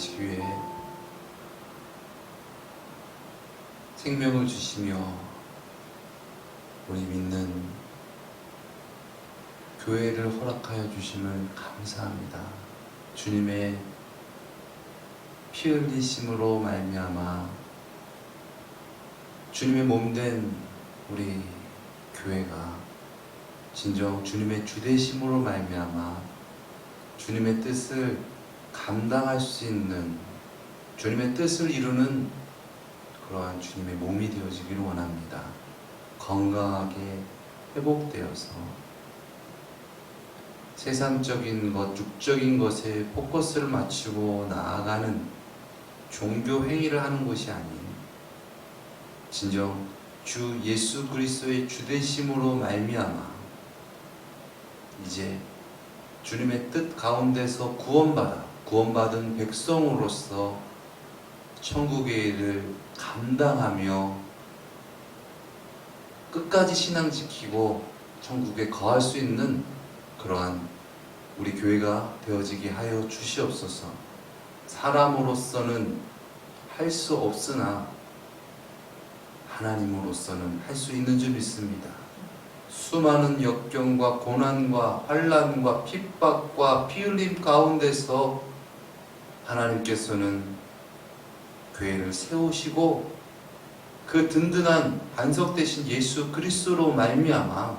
하시기 위해 생명을 주시며 우리 믿는 교회를 허락하여 주심을 감사합니다. 주님의 피 흘리심으로 말미암아 주님의 몸된 우리 교회가 진정 주님의 주되심으로 말미암아 주님의 뜻을 감당할 수 있는, 주님의 뜻을 이루는 그러한 주님의 몸이 되어지기를 원합니다. 건강하게 회복되어서 세상적인 것, 육적인 것에 포커스를 맞추고 나아가는 종교 행위를 하는 것이 아닌 진정 주 예수 그리스도의 주되심으로 말미암아 이제 주님의 뜻 가운데서 구원받은 백성으로서 천국의 일을 감당하며 끝까지 신앙 지키고 천국에 거할 수 있는 그러한 우리 교회가 되어지게 하여 주시옵소서. 사람으로서는 할 수 없으나 하나님으로서는 할 수 있는 줄 믿습니다. 수많은 역경과 고난과 환난과 핍박과 피 흘림 가운데서 하나님께서는 교회를 세우시고 그 든든한 반석 되신 예수 그리스도로 말미암아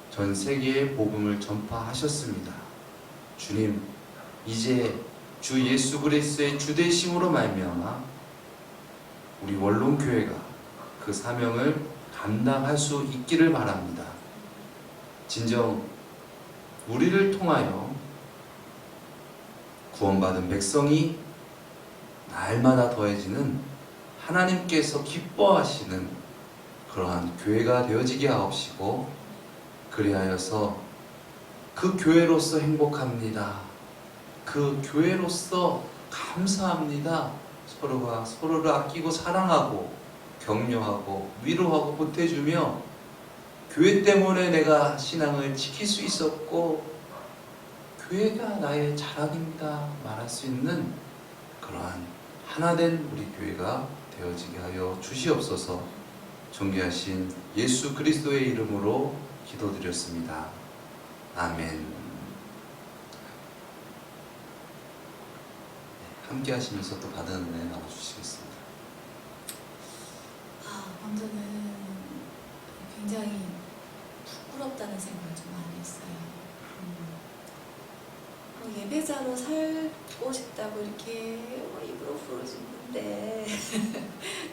전 세계에 복음을 전파하셨습니다. 주님, 이제 주 예수 그리스도의 주되심으로 말미암아 우리 원룸교회가 그 사명을 감당할 수 있기를 바랍니다. 진정 우리를 통하여 구원받은 백성이 날마다 더해지는 하나님께서 기뻐하시는 그러한 교회가 되어지게 하옵시고, 그리하여서 그 교회로서 행복합니다. 그 교회로서 감사합니다. 서로가 서로를 아끼고 사랑하고 격려하고 위로하고 보태주며 교회 때문에 내가 신앙을 지킬 수 있었고 교회가 나의 자랑입니다 말할 수 있는 그러한 하나된 우리 교회가 되어지게 하여 주시옵소서. 존귀하신 예수 그리스도의 이름으로 기도드렸습니다. 아멘. 함께 하시면서 또 받은 은혜 나눠주시겠습니다. 먼저는 굉장히 부끄럽다는 생각을 좀 많이 했어요. 예배자로 살고 싶다고 이렇게 입으로 부르짖는데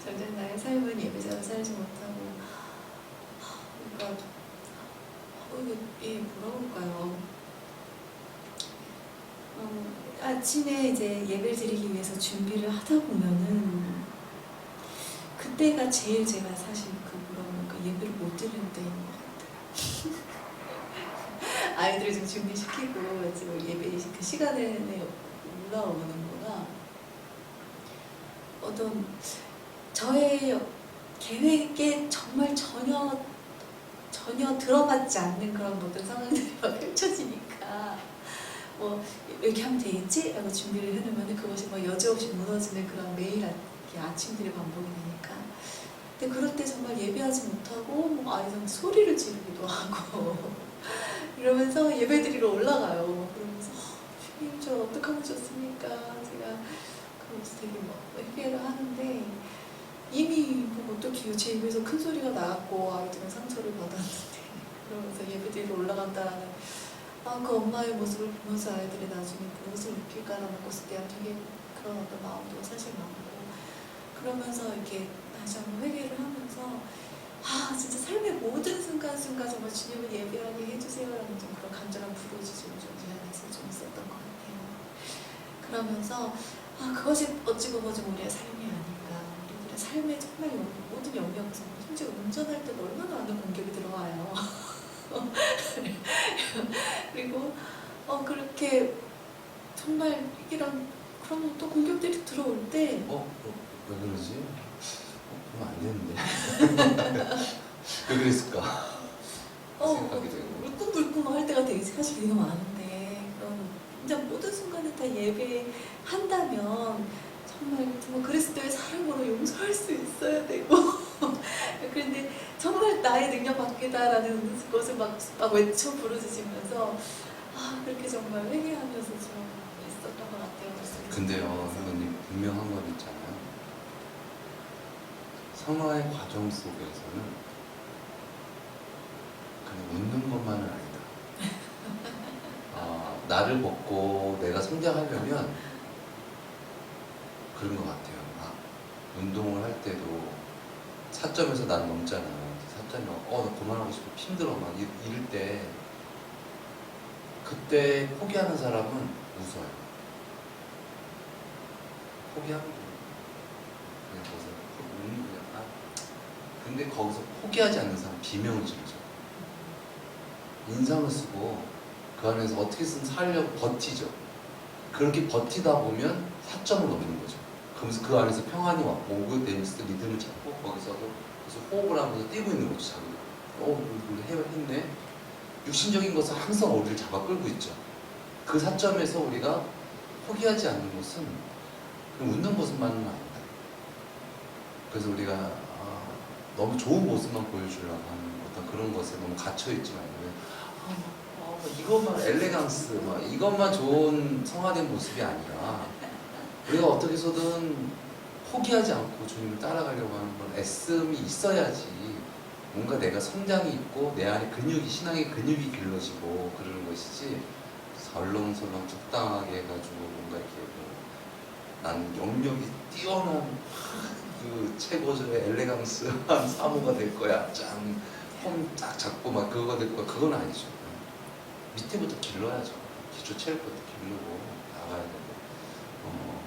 정작 나의 삶은 예배자로 살지 못하고, 그러니까 이게 뭐라고 할까요? 아침에 이제 예배를 드리기 위해서 준비를 하다 보면은 그때가 제일 제가 사실 예배를 못 드리는 때인 것 같아요. 아이들을 좀 준비시키고 지금 예배 그 시간에 올라오는 거라 어떤 저의 계획에 정말 전혀 들어맞지 않는 그런 모든 상황들이 막 펼쳐지니까 이렇게 하면 되겠지? 라고 준비를 해놓으면 그것이 여지없이 무너지는 그런 매일 아침들이 반복이 되니까. 근데 그럴 때 정말 예배하지 못하고 아이들 소리를 지르기도 하고 이러면서 예배드리러 올라가요. 그러면서 주님 저 어떡하면 좋습니까? 제가 그러면서 되게 회개를 하는데 이미 어떡해요. 제 입에서 큰 소리가 나왔고 아이들은 상처를 받았는데 그러면서 예배드리러 올라간다라는 그 엄마의 모습을 보면서 아이들이 나중에 무엇을 느낄까라는 것에 대한 되게 그런 어떤 마음도 사실 많고, 그러면서 이렇게 다시 한번 회개를 하면서 진짜 삶의 모든 순간순간 정말 주님을 예배하게 해주세요라는 좀 그런 간절한 부르짖음을 좀 제 안에서 좀 있었던 것 같아요. 그러면서 그것이 어찌 보면 좀 우리의 삶이 아닌가. 우리들의 삶의 정말 모든 영역에서 심지어 운전할 때도 얼마나 많은 공격이 들어와요. 그리고 그렇게 정말 그런 또 공격들이 들어올 때 왜 그러지? 그러면 안 되는데 왜 그랬을까 생각하게 되고 울끔불끔 할 때가 되게 사실 되게 많은데, 그런 진짜 모든 순간에 다 예배한다면 정말 그리스도의 사랑으로 용서할 수 있어야 되고 그런데 정말 나의 능력 밖이다라는 것을 막 외쳐 부르짖으면서 그렇게 정말 회개하면서 좀 있었던 것 같아요. 근데요, 선생님 분명한 건 있잖아요. 성화의 과정 속에서는 그냥 웃는 것만은 아니다. 나를 벗고 내가 성장하려면 그런 것 같아요. 운동을 할 때도 4점에서 난 넘잖아요. 4점이 나 그만하고 싶어, 힘들어 막 이럴 때 그때 포기하는 사람은 웃어요. 포기하는 거예요. 그냥 거기서 웃는 거야. 근데 거기서 포기하지 않는 사람 비명을 지르죠. 인상을 쓰고 그 안에서 어떻게든 살려고 버티죠. 그렇게 버티다 보면 4점을 넘는 거죠. 그러면서 그 안에서 평안이 오고 내면서 리듬을 잡고 거기서도 계속 호흡을 하면서 뛰고 있는 거죠. 자기가 했네. 육신적인 것은 항상 우리를 잡아 끌고 있죠. 그 4점에서 우리가 포기하지 않는 것은 웃는 모습만은 아니다. 그래서 우리가 너무 좋은 모습만 보여주려고 하는 어떤 그런 것에 너무 갇혀있지 말고 이것만 엘레강스 이것만 좋은 성화된 모습이 아니라 우리가 어떻게 해서든 포기하지 않고 주님을 따라가려고 하는 건 애씀이 있어야지 뭔가 내가 성장이 있고 내 안에 신앙의 근육이 길러지고 그러는 것이지 설렁설렁 적당하게 해가지고 뭔가 이렇게 나는 영역이 뛰어난 그 최고조의 엘레강스한 사모가 될 거야. 폼 딱 잡고 막 그거가 될 거야. 그건 아니죠. 밑에부터 길러야죠. 기초 체력부터 기르고 나가야 되고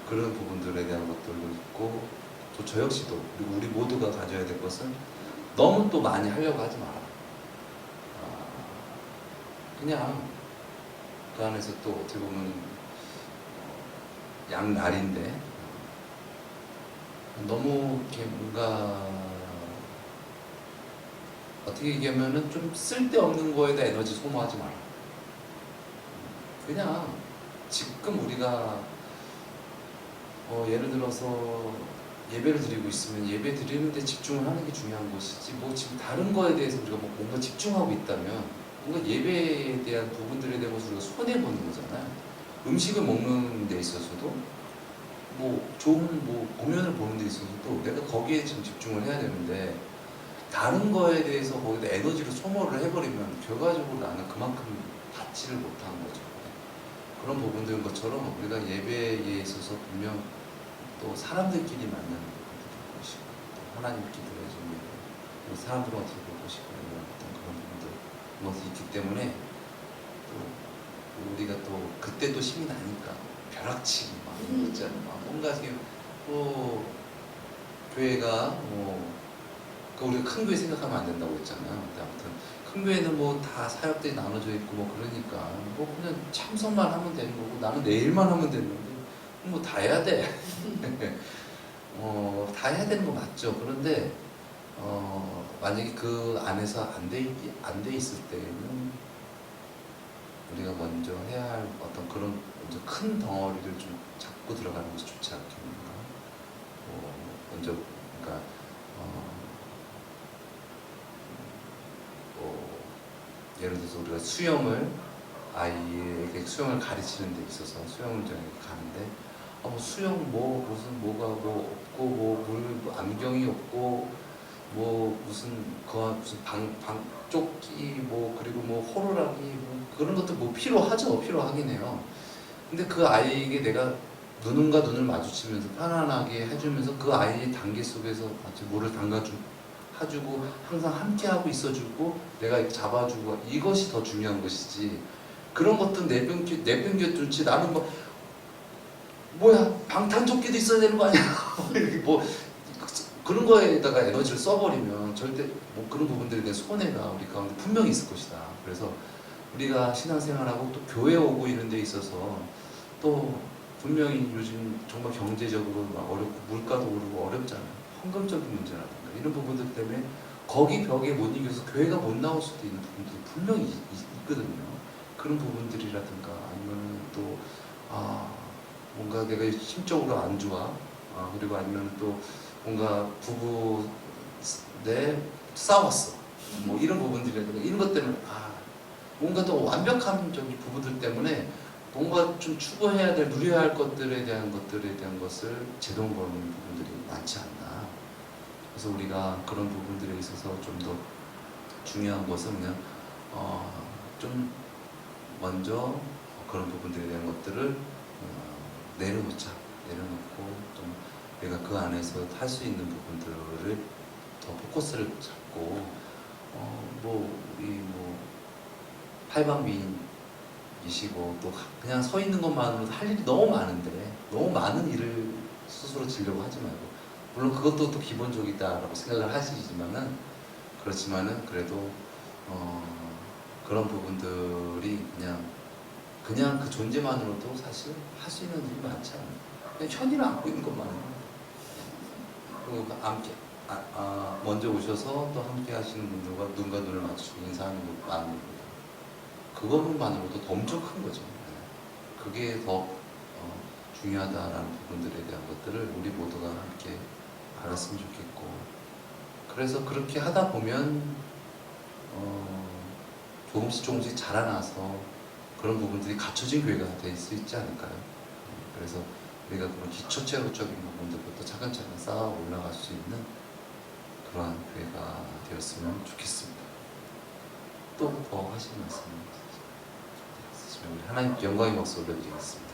그런 부분들에 대한 것들도 있고 또 저 역시도 그리고 우리 모두가 가져야 될 것은 너무 또 많이 하려고 하지 마라. 그냥 그 안에서 또 어떻게 보면 양날인데 너무 이렇게 뭔가 어떻게 얘기하면은 좀 쓸데없는 거에다 에너지 소모하지 마라. 그냥 지금 우리가 예를 들어서 예배를 드리고 있으면 예배 드리는데 집중을 하는 게 중요한 것이지 지금 다른 거에 대해서 우리가 뭔가 집중하고 있다면 뭔가 예배에 대한 부분들에 대해서 우리가 손해보는 거잖아요. 음식을 먹는 데 있어서도 좋은 공연을 보는 데 있어서도 내가 거기에 지금 집중을 해야 되는데 다른 거에 대해서 거기다 에너지를 소모를 해버리면 결과적으로 나는 그만큼 받지를 못한 거죠. 그런 부분들인 것처럼 우리가 예배에 있어서 분명 또 사람들끼리 만나는 부분도 볼 것이고 또 하나님께 드려진 예배 또 사람들은 어떻게 볼 것이고 이런 어떤 그런 부분들 것이 있기 때문에 또 우리가 또 그때 또 힘이 나니까 벼락치기 막 이런 거 있잖아요. 뭔가 지금 또 교회가 우리가 큰 교회 생각하면 안 된다고 했잖아요. 근데 아무튼 큰 교회는 다 사역들이 나눠져 있고 그러니까 그냥 참석만 하면 되는 거고 나는 내일만 하면 되는 건데 다 해야 돼. 다 해야 되는 거 맞죠. 그런데 만약에 그 안에서 안 돼 있을 때는 우리가 먼저 해야 할 어떤 그런 먼저 큰 덩어리를 좀 잡고 들어가는 것이 좋지 않겠는가. 먼저 그러니까 예를 들어서 우리가 아이에게 수영을 가르치는 데 있어서 수영장에 가는데 수영 무슨 뭐가 없고 물 안경이 없고 무슨 방조끼 그리고 호루라기 그런 것도 필요하긴 해요. 근데 그 아이에게 내가 눈과 눈을 마주치면서 편안하게 해주면서 그 아이의 단계 속에서 같이 물을 해주고 항상 함께하고 있어주고 내가 잡아주고 이것이 더 중요한 것이지 그런 것도 내팽겨뚫지 나는 방탄조끼도 있어야 되는 거 아니야. 이렇게 그런 거에다가 에너지를 써버리면 절대 그런 부분들에 대한 손해가 우리 가운데 분명히 있을 것이다. 그래서 우리가 신앙생활하고 또 교회 오고 이런 데 있어서 또 분명히 요즘 정말 경제적으로 어렵고 물가도 오르고 어렵잖아요. 헌금적인 문제라든가 이런 부분들 때문에 거기 벽에 못 이겨서 교회가 못 나올 수도 있는 부분들이 분명히 있거든요. 그런 부분들이라든가 아니면 또 뭔가 내가 심적으로 안 좋아 그리고 아니면 또 뭔가 부부 내 싸웠어 뭐 이런 부분들이라든가 이런 것 때문에 뭔가 더 완벽한 저기 부부들 때문에 뭔가 좀 추구해야 될 누려야 할 것들에 대한 것을 제동거는 부분들이 많지 않나. 그래서 우리가 그런 부분들에 있어서 좀 더 중요한 것은 그냥 좀 먼저 그런 부분들에 대한 것들을 내려놓고 좀 내가 그 안에서 할 수 있는 부분들을 더 포커스를 잡고 우리 팔방미인이시고 또 그냥 서 있는 것만으로도 할 일이 너무 많은데 너무 많은 일을 스스로 지려고 하지 말고 물론 그것도 또 기본적이다라고 생각을 하시지만은 그렇지만은 그래도 그런 부분들이 그냥 그 존재만으로도 사실 할 수 있는 일이 많지 않아요. 그냥 현이를 안고 있는 것만으로 그리고 함께 먼저 오셔서 또 함께 하시는 분들과 눈과 눈을 맞추고 인사하는 것만으로도 그것만으로도 엄청 큰 거죠. 그게 더 중요하다라는 부분들에 대한 것들을 우리 모두가 함께 알았으면 좋겠고 그래서 그렇게 하다 보면 조금씩 자라나서 그런 부분들이 갖춰진 교회가 될 수 있지 않을까요? 그래서 우리가 그런 기초체력적인 부분들부터 차근차근 쌓아 올라갈 수 있는 그러한 교회가 되었으면 좋겠습니다. 또 더 하실 말씀 있으시면 우리 하나님 영광의 박수 올려드리겠습니다.